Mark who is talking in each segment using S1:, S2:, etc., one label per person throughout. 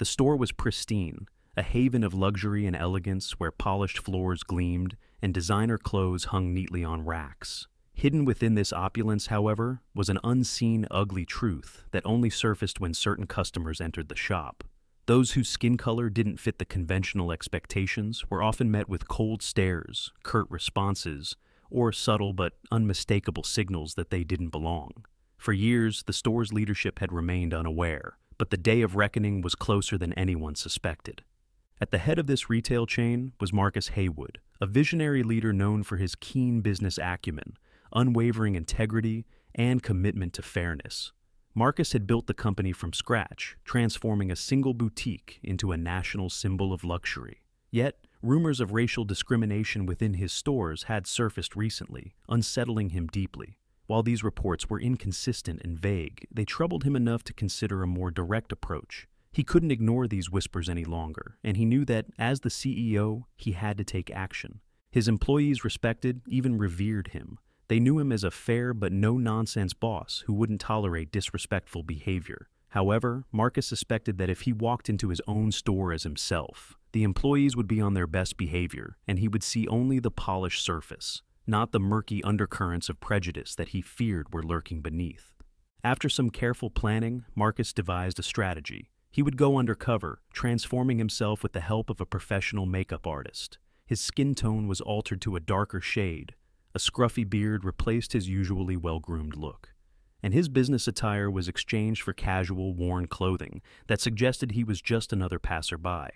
S1: The store was pristine, a haven of luxury and elegance where polished floors gleamed and designer clothes hung neatly on racks. Hidden within this opulence, however, was an unseen, ugly truth that only surfaced when certain customers entered the shop. Those whose skin color didn't fit the conventional expectations were often met with cold stares, curt responses, or subtle but unmistakable signals that they didn't belong. For years, the store's leadership had remained unaware, but the day of reckoning was closer than anyone suspected. At the head of this retail chain was Marcus Haywood, a visionary leader known for his keen business acumen, unwavering integrity, and commitment to fairness. Marcus had built the company from scratch, transforming a single boutique into a national symbol of luxury. Yet, rumors of racial discrimination within his stores had surfaced recently, unsettling him deeply. While these reports were inconsistent and vague, they troubled him enough to consider a more direct approach. He couldn't ignore these whispers any longer, and he knew that, as the CEO, he had to take action. His employees respected, even revered him. They knew him as a fair but no-nonsense boss who wouldn't tolerate disrespectful behavior. However, Marcus suspected that if he walked into his own store as himself, the employees would be on their best behavior, and he would see only the polished surface, not the murky undercurrents of prejudice that he feared were lurking beneath. After some careful planning, Marcus devised a strategy. He would go undercover, transforming himself with the help of a professional makeup artist. His skin tone was altered to a darker shade. A scruffy beard replaced his usually well-groomed look, and his business attire was exchanged for casual, worn clothing that suggested he was just another passerby.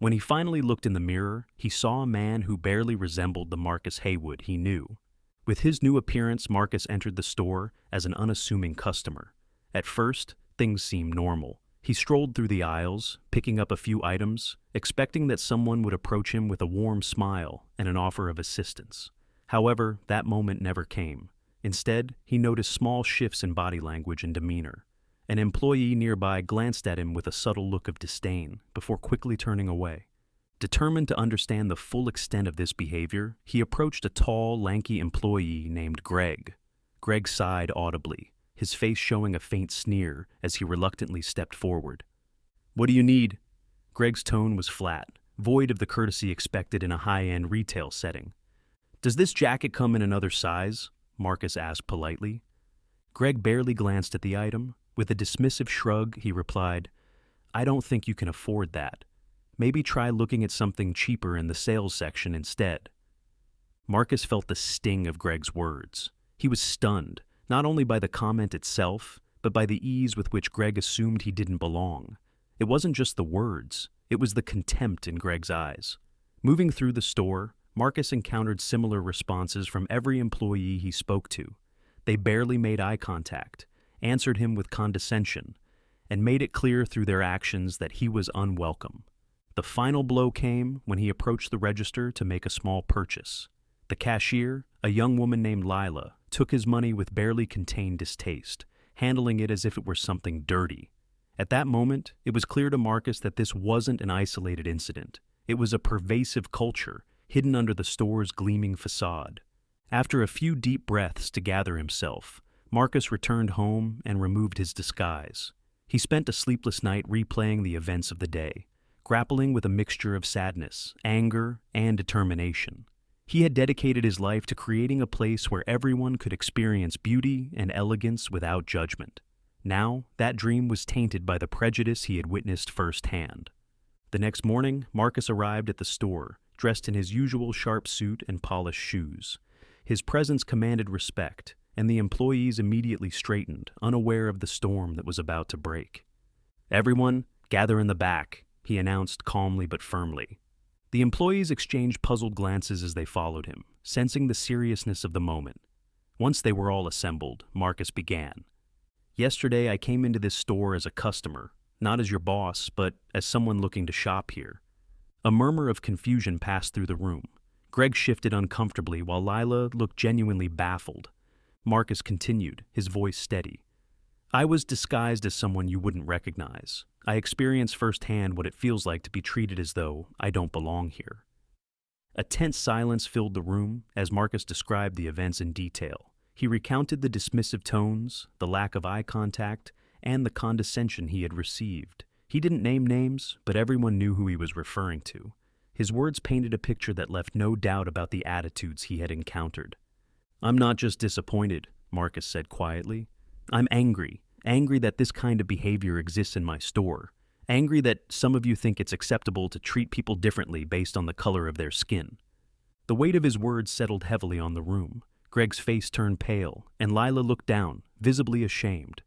S1: When he finally looked in the mirror, he saw a man who barely resembled the Marcus Haywood he knew. With his new appearance, Marcus entered the store as an unassuming customer. At first, things seemed normal. He strolled through the aisles, picking up a few items, expecting that someone would approach him with a warm smile and an offer of assistance. However, that moment never came. Instead, he noticed small shifts in body language and demeanor. An employee nearby glanced at him with a subtle look of disdain before quickly turning away. Determined to understand the full extent of this behavior, he approached a tall, lanky employee named Greg. Greg sighed audibly, his face showing a faint sneer as he reluctantly stepped forward. "What do you need?" Greg's tone was flat, void of the courtesy expected in a high-end retail setting. "Does this jacket come in another size?" Marcus asked politely. Greg barely glanced at the item. With a dismissive shrug, he replied, "I don't think you can afford that. Maybe try looking at something cheaper in the sales section instead." Marcus felt the sting of Greg's words. He was stunned, not only by the comment itself, but by the ease with which Greg assumed he didn't belong. It wasn't just the words, it was the contempt in Greg's eyes. Moving through the store, Marcus encountered similar responses from every employee he spoke to. They barely made eye contact, answered him with condescension, and made it clear through their actions that he was unwelcome. The final blow came when he approached the register to make a small purchase. The cashier, a young woman named Lila, took his money with barely contained distaste, handling it as if it were something dirty. At that moment, it was clear to Marcus that this wasn't an isolated incident. It was a pervasive culture, hidden under the store's gleaming facade. After a few deep breaths to gather himself, Marcus returned home and removed his disguise. He spent a sleepless night replaying the events of the day, grappling with a mixture of sadness, anger, and determination. He had dedicated his life to creating a place where everyone could experience beauty and elegance without judgment. Now, that dream was tainted by the prejudice he had witnessed firsthand. The next morning, Marcus arrived at the store, dressed in his usual sharp suit and polished shoes. His presence commanded respect, and the employees immediately straightened, unaware of the storm that was about to break. "Everyone, gather in the back," he announced calmly but firmly. The employees exchanged puzzled glances as they followed him, sensing the seriousness of the moment. Once they were all assembled, Marcus began. "Yesterday I came into this store as a customer, not as your boss, but as someone looking to shop here." A murmur of confusion passed through the room. Greg shifted uncomfortably while Lila looked genuinely baffled. Marcus continued, his voice steady. "I was disguised as someone you wouldn't recognize. I experienced firsthand what it feels like to be treated as though I don't belong here." A tense silence filled the room as Marcus described the events in detail. He recounted the dismissive tones, the lack of eye contact, and the condescension he had received. He didn't name names, but everyone knew who he was referring to. His words painted a picture that left no doubt about the attitudes he had encountered. "I'm not just disappointed," Marcus said quietly. "I'm angry. Angry that this kind of behavior exists in my store. Angry that some of you think it's acceptable to treat people differently based on the color of their skin." The weight of his words settled heavily on the room. Greg's face turned pale, and Lila looked down, visibly ashamed.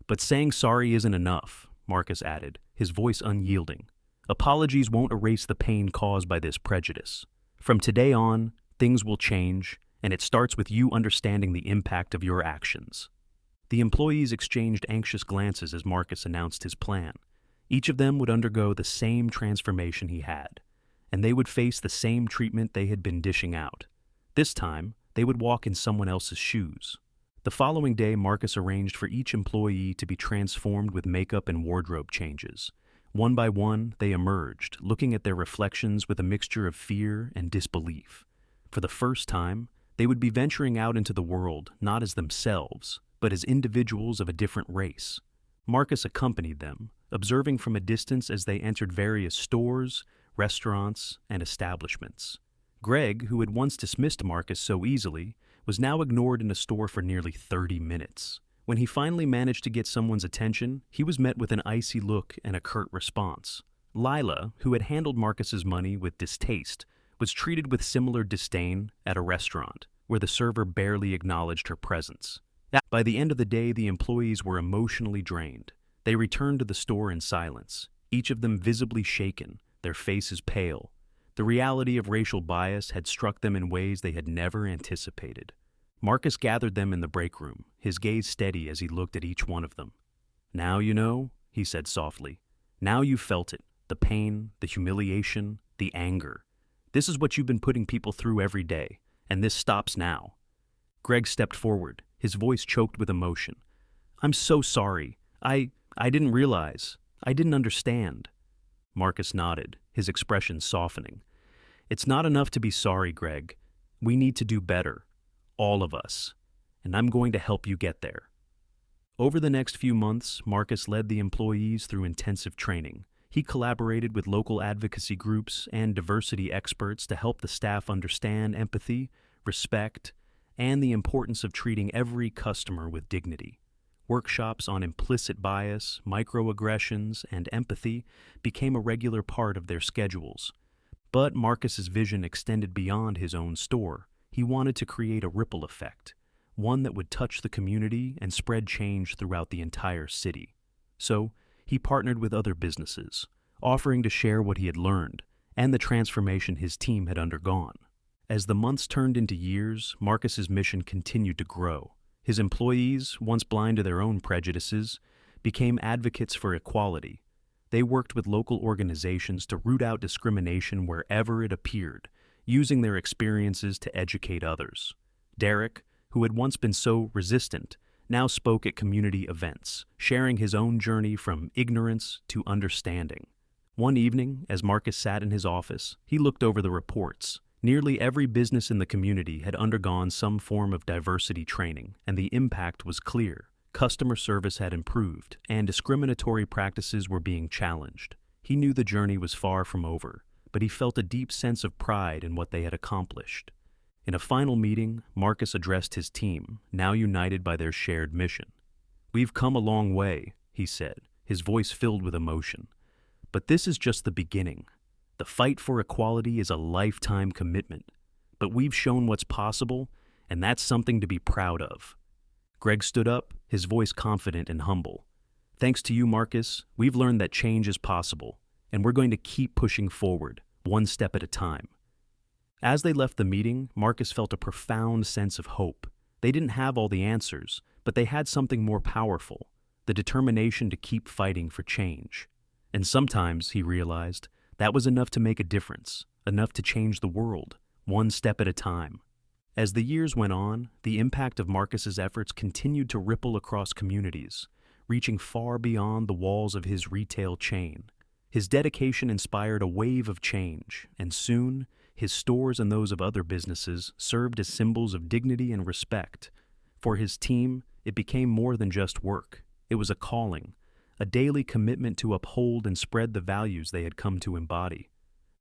S1: "But saying sorry isn't enough," Marcus added, his voice unyielding. "Apologies won't erase the pain caused by this prejudice. From today on, things will change, and it starts with you understanding the impact of your actions." The employees exchanged anxious glances as Marcus announced his plan. Each of them would undergo the same transformation he had, and they would face the same treatment they had been dishing out. This time, they would walk in someone else's shoes. The following day, Marcus arranged for each employee to be transformed with makeup and wardrobe changes. One by one, they emerged, looking at their reflections with a mixture of fear and disbelief. For the first time, they would be venturing out into the world not as themselves, but as individuals of a different race. Marcus accompanied them, observing from a distance as they entered various stores, restaurants, and establishments. Greg, who had once dismissed Marcus so easily, was now ignored in a store for nearly 30 minutes. When he finally managed to get someone's attention, he was met with an icy look and a curt response. Lila, who had handled Marcus's money with distaste, was treated with similar disdain at a restaurant, where the server barely acknowledged her presence. By the end of the day, the employees were emotionally drained. They returned to the store in silence, each of them visibly shaken, their faces pale. The reality of racial bias had struck them in ways they had never anticipated. Marcus gathered them in the break room, his gaze steady as he looked at each one of them. "Now you know," he said softly. "Now you've felt it, the pain, the humiliation, the anger. This is what you've been putting people through every day, and this stops now." Greg stepped forward, his voice choked with emotion. "I'm so sorry. I didn't realize. I didn't understand." Marcus nodded, his expression softening. "It's not enough to be sorry, Greg. We need to do better. All of us. And I'm going to help you get there." Over the next few months, Marcus led the employees through intensive training. He collaborated with local advocacy groups and diversity experts to help the staff understand empathy, respect, and the importance of treating every customer with dignity. Workshops on implicit bias, microaggressions, and empathy became a regular part of their schedules. But Marcus's vision extended beyond his own store. He wanted to create a ripple effect, one that would touch the community and spread change throughout the entire city. So, he partnered with other businesses, offering to share what he had learned and the transformation his team had undergone. As the months turned into years, Marcus's mission continued to grow. His employees, once blind to their own prejudices, became advocates for equality. They worked with local organizations to root out discrimination wherever it appeared, using their experiences to educate others. Derek, who had once been so resistant, now spoke at community events, sharing his own journey from ignorance to understanding. One evening, as Marcus sat in his office, he looked over the reports. Nearly every business in the community had undergone some form of diversity training, and the impact was clear. Customer service had improved, and discriminatory practices were being challenged. He knew the journey was far from over, but he felt a deep sense of pride in what they had accomplished. In a final meeting, Marcus addressed his team, now united by their shared mission. "We've come a long way," he said, his voice filled with emotion. "But this is just the beginning. The fight for equality is a lifetime commitment, but we've shown what's possible, and that's something to be proud of." Greg stood up, his voice confident and humble. "Thanks to you, Marcus, we've learned that change is possible, and we're going to keep pushing forward, one step at a time." As they left the meeting, Marcus felt a profound sense of hope. They didn't have all the answers, but they had something more powerful, the determination to keep fighting for change. And sometimes, he realized, that was enough to make a difference, enough to change the world, one step at a time. As the years went on, the impact of Marcus's efforts continued to ripple across communities, reaching far beyond the walls of his retail chain. His dedication inspired a wave of change, and soon, his stores and those of other businesses served as symbols of dignity and respect. For his team, it became more than just work. It was a calling, a daily commitment to uphold and spread the values they had come to embody.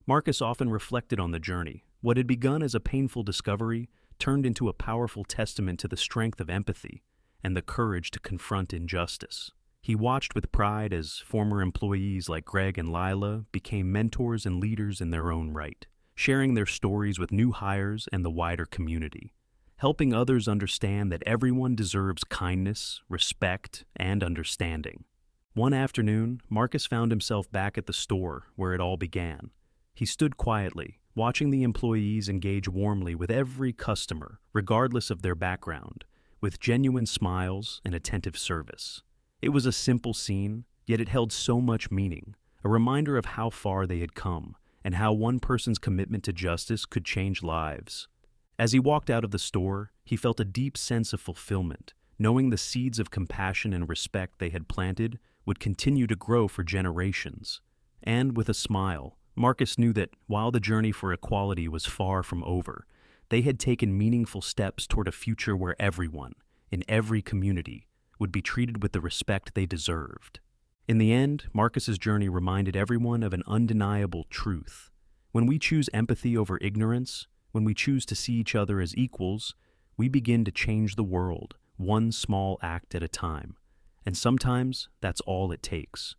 S1: Marcus often reflected on the journey. What had begun as a painful discovery turned into a powerful testament to the strength of empathy and the courage to confront injustice. He watched with pride as former employees like Greg and Lila became mentors and leaders in their own right, sharing their stories with new hires and the wider community, helping others understand that everyone deserves kindness, respect, and understanding. One afternoon, Marcus found himself back at the store where it all began. He stood quietly, watching the employees engage warmly with every customer, regardless of their background, with genuine smiles and attentive service. It was a simple scene, yet it held so much meaning, a reminder of how far they had come and how one person's commitment to justice could change lives. As he walked out of the store, he felt a deep sense of fulfillment, knowing the seeds of compassion and respect they had planted would continue to grow for generations. And with a smile, Marcus knew that while the journey for equality was far from over, they had taken meaningful steps toward a future where everyone, in every community, would be treated with the respect they deserved. In the end, Marcus's journey reminded everyone of an undeniable truth. When we choose empathy over ignorance, when we choose to see each other as equals, we begin to change the world, one small act at a time. And sometimes that's all it takes.